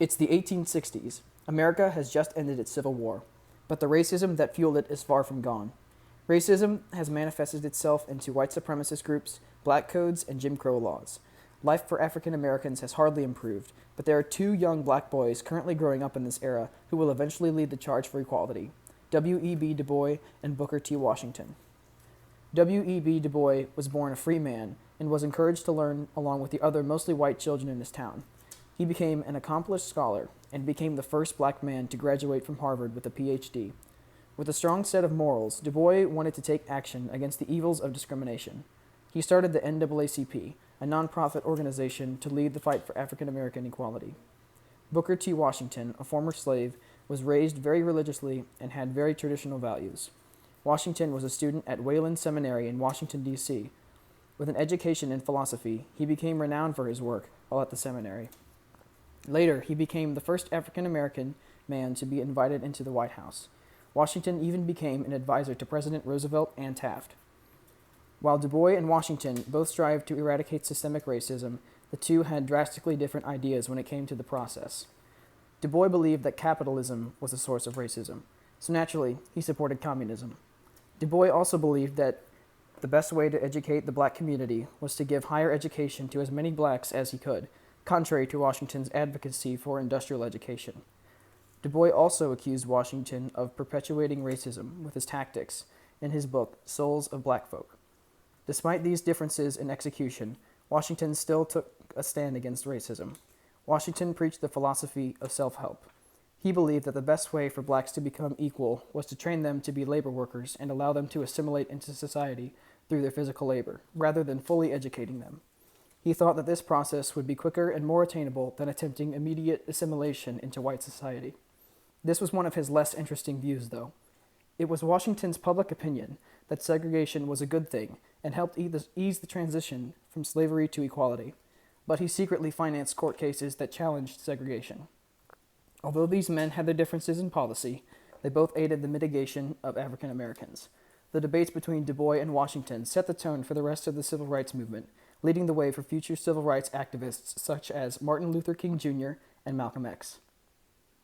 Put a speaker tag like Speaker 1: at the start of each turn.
Speaker 1: It's the 1860s. America has just ended its Civil War, but the racism that fueled it is far from gone. Racism has manifested itself into white supremacist groups, black codes, and Jim Crow laws. Life for African Americans has hardly improved, but there are two young black boys currently growing up in this era who will eventually lead the charge for equality: W.E.B. DuBois and Booker T. Washington. W.E.B. DuBois was born a free man and was encouraged to learn along with the other mostly white children in his town. He became an accomplished scholar and became the first black man to graduate from Harvard with a Ph.D. With a strong set of morals, DuBois wanted to take action against the evils of discrimination. He started the NAACP, a nonprofit organization to lead the fight for African American equality. Booker T. Washington, a former slave, was raised very religiously and had very traditional values. Washington was a student at Wayland Seminary in Washington, D.C. With an education in philosophy, he became renowned for his work while at the seminary. Later, he became the first African American man to be invited into the White House. Washington even became an advisor to President Roosevelt and Taft. While DuBois and Washington both strived to eradicate systemic racism, the two had drastically different ideas when it came to the process. DuBois believed that capitalism was the source of racism, so naturally, he supported communism. DuBois also believed that the best way to educate the black community was to give higher education to as many blacks as he could, contrary to Washington's advocacy for industrial education. DuBois also accused Washington of perpetuating racism with his tactics in his book, Souls of Black Folk. Despite these differences in execution, Washington still took a stand against racism. Washington preached the philosophy of self-help. He believed that the best way for blacks to become equal was to train them to be labor workers and allow them to assimilate into society through their physical labor, rather than fully educating them. He thought that this process would be quicker and more attainable than attempting immediate assimilation into white society. This was one of his less interesting views, though. It was Washington's public opinion that segregation was a good thing and helped ease the transition from slavery to equality, but he secretly financed court cases that challenged segregation. Although these men had their differences in policy, they both aided the mitigation of African Americans. The debates between DuBois and Washington set the tone for the rest of the civil rights movement, leading the way for future civil rights activists such as Martin Luther King Jr. and Malcolm X.